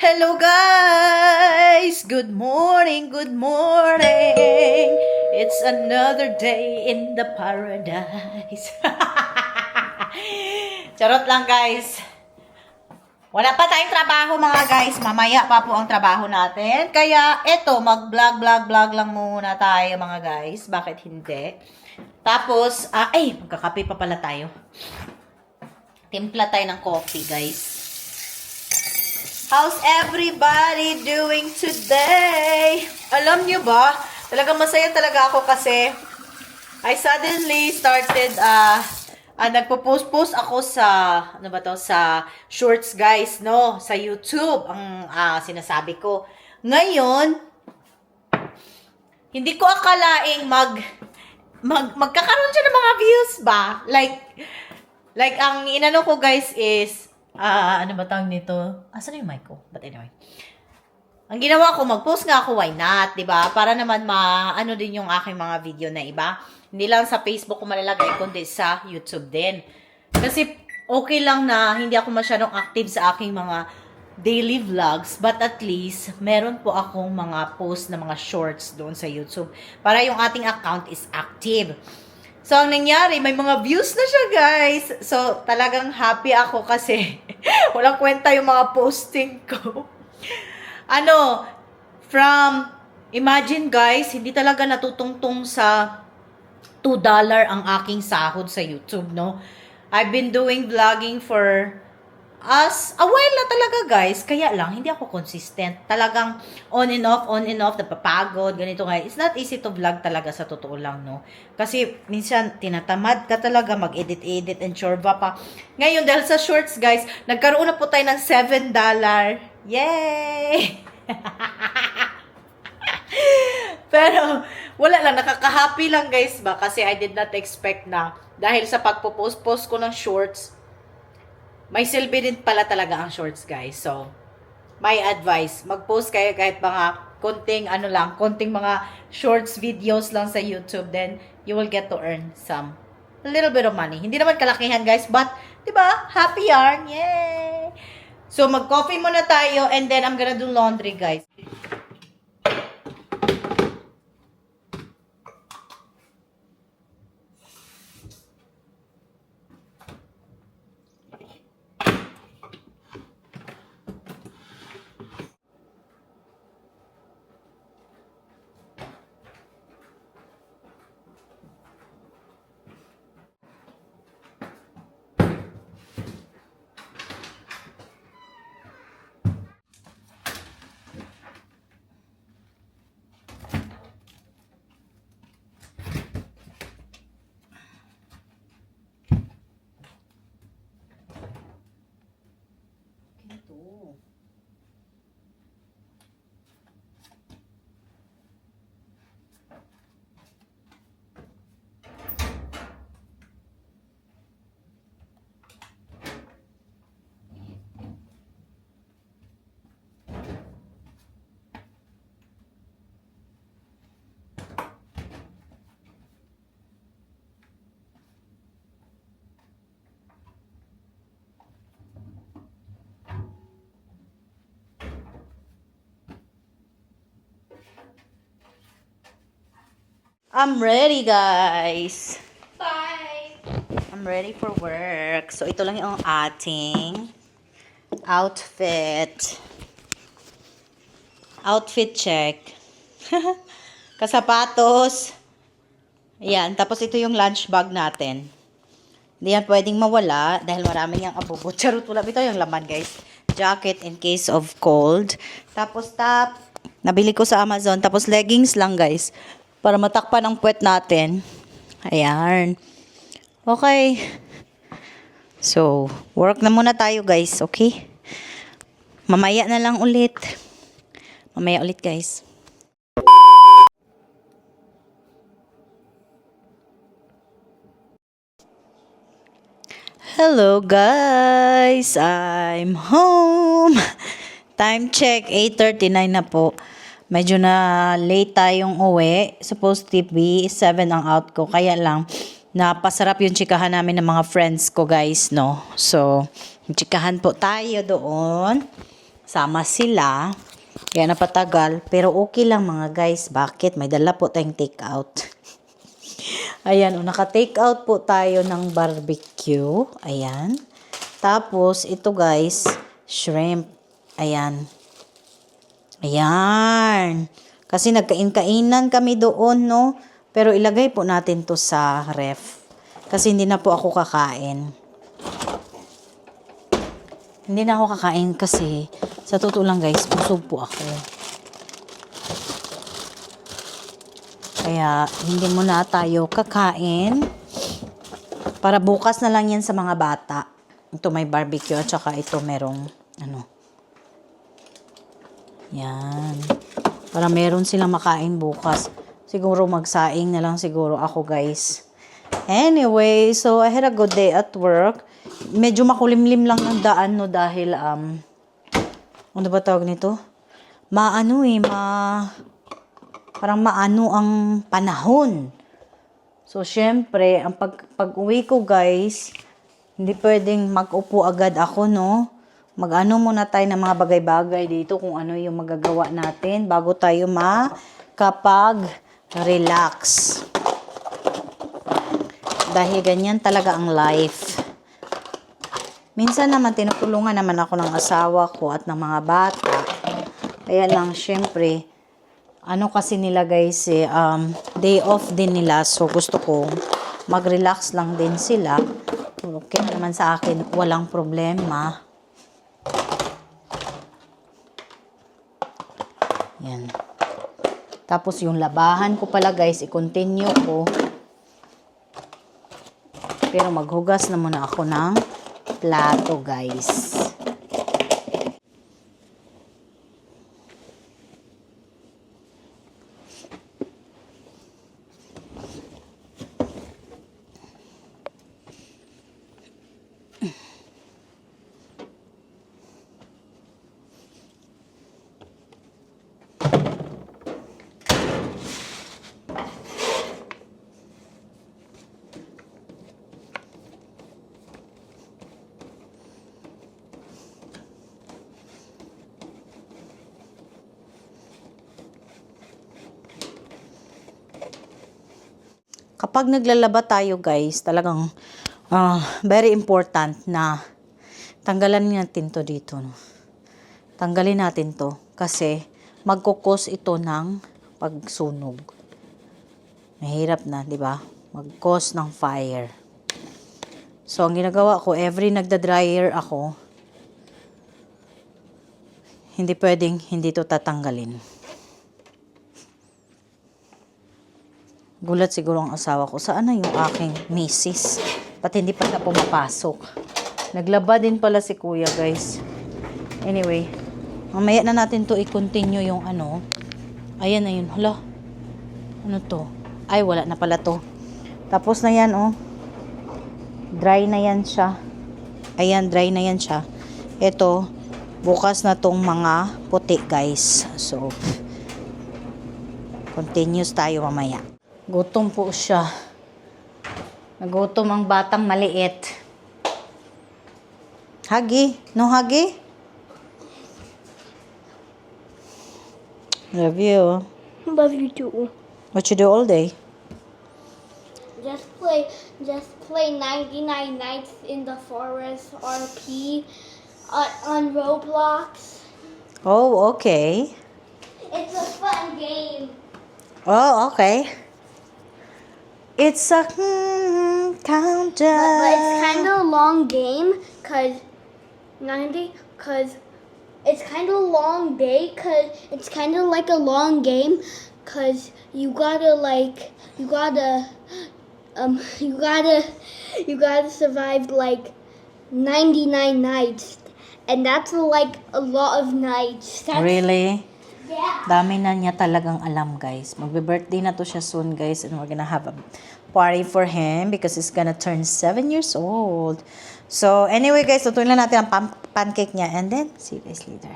Hello guys! Good morning, good morning! It's another day in the paradise. Charot lang guys. Wala pa tayong trabaho mga guys. Mamaya pa po ang trabaho natin. Kaya eto, mag-vlog lang muna tayo mga guys. Bakit hindi? Tapos, magkakape pa pala tayo. Timpla tayo ng coffee guys. How's everybody doing today? Alam nyo ba, talagang masaya talaga ako kasi I suddenly started, nagpo-post ako sa, sa shorts guys, no? Sa YouTube, ang sinasabi ko. Ngayon, hindi ko akalaing magkakaroon siya ng mga views ba? Like ang inano ko guys is, ano ba tawag nito? Asan yung mic ko? But anyway. Ang ginawa ko, mag-post nga ako, why not? Diba? Para naman ano din yung aking mga video na iba. Hindi lang sa Facebook ko malalagay, kundi sa YouTube din. Kasi okay lang na hindi ako masyadong active sa aking mga daily vlogs. But at least, meron po akong mga post na mga shorts doon sa YouTube. Para yung ating account is active. So, ang nangyari, may mga views na siya, guys. So, talagang happy ako kasi walang kwenta yung mga posting ko. Imagine guys, hindi talaga natutungtong sa $2 ang aking sahod sa YouTube, no? I've been doing vlogging for a while na talaga guys, kaya lang, hindi ako consistent. Talagang on and off, napapagod, ganito nga. It's not easy to vlog talaga sa totoo lang, no? Kasi minsan, tinatamad ka talaga, mag-edit and chorba pa. Ngayon, dahil sa shorts guys, nagkaroon na po tayo ng $7. Yay! Pero, wala lang, nakaka-happy lang guys ba? Kasi I did not expect na, dahil sa pagpo-post ko ng shorts, may silbi din pala talaga ang shorts, guys. So, my advice, mag-post kayo kahit mga konting mga shorts videos lang sa YouTube, then you will get to earn a little bit of money. Hindi naman kalakihan, guys, but, diba, happy yarn, yay! So, mag-coffee muna tayo, and then I'm gonna do laundry, guys. I'm ready, guys. Bye! I'm ready for work. So, ito lang yung ating outfit. Outfit check. Kasapatos. Ayan. Tapos, ito yung lunch bag natin. Hindi yan pwedeng mawala dahil marami niyang abubot. Charot, wala. Ito yung laman, guys. Jacket in case of cold. Tapos, top. Nabili ko sa Amazon. Tapos, leggings lang, guys. Para matakpan ang puwet natin. Ayan. Okay. So, work na muna tayo guys, okay? Mamaya na lang ulit. Mamaya ulit guys. Hello guys! I'm home! Time check, 8:39 na po. Medyo na late tayong uwi. Supposed to be 7 ang out ko. Kaya lang, napasarap yung chikahan namin ng mga friends ko guys, no? So, chikahan po tayo doon. sama sila. Kaya napatagal. Pero okay lang mga guys. Bakit? May dala po tayong take out. Ayan, naka-take out po tayo ng barbecue. Ayan. Tapos, ito guys, shrimp. Ayan. Ayan. Kasi nagkain-kainan kami doon, no? Pero ilagay po natin to sa ref. Kasi hindi na po ako kakain. Hindi na ako kakain kasi sa totoo lang guys, busog po ako. Kaya hindi muna tayo kakain. Para bukas na lang yan sa mga bata. Ito may barbecue at saka ito merong ano. Yan. Para meron silang makain bukas. Siguro magsaing na lang siguro ako guys. Anyway, so I had a good day at work. Medyo makulimlim lang ang daan no dahil ano ba tawag nito? Parang maano ang panahon. So syempre, ang pag-uwi ko guys, hindi pwedeng mag-upo agad ako no. Mag-ano muna tayo ng mga bagay-bagay dito kung ano yung magagawa natin bago tayo makapag-relax. Dahil ganyan talaga ang life. Minsan naman tinutulungan naman ako ng asawa ko at ng mga bata. Kaya lang syempre, ano kasi nila guys day off din nila. So gusto ko mag-relax lang din sila. Okay naman sa akin, walang problema. Yan. Tapos yung labahan ko pala guys, i-continue ko. Pero maghugas na muna ako ng plato guys. Kapag naglalaba tayo guys, talagang very important na tanggalan natin to dito. No? Tanggalin natin to kasi magkukos ito ng pagsunog. Mahirap na, di ba? Mag-cause ng fire. So, ang ginagawa ko, every nagda-dryer ako, hindi pwedeng hindi to tatanggalin. Gulat siguro ang asawa ko. Saan na yung aking misis? Pati hindi pa siya pumapasok. Naglaba din pala si kuya, guys. Anyway, mamaya na natin to i-continue yung ano. Ayan na yun. Hala. Ano to? Ay, wala na pala to. Tapos na yan, oh. Dry na yan siya. Ayan, dry na yan siya. Ito, bukas na tong mga puti, guys. So, continuous tayo mamaya. Gutom po siya. Nagutom ang batang maliit. Huggy? No huggy? Love you. Love you too. What you do all day? Just play 99 Nights in the Forest RP on Roblox. Oh, okay. It's a fun game. Oh, okay. It's a countdown. But it's kind of a long game because it's kind of a long day because it's kind of like a long game because you gotta survive like 99 nights, and that's like a lot of nights. Really? Yeah. Dami na niya talagang alam, guys. Magbe-birthday na to siya soon, guys. And we're gonna have a party for him because he's gonna turn 7 years old. So, anyway, guys, tutuin lang natin ang pancake niya. And then, see you guys later.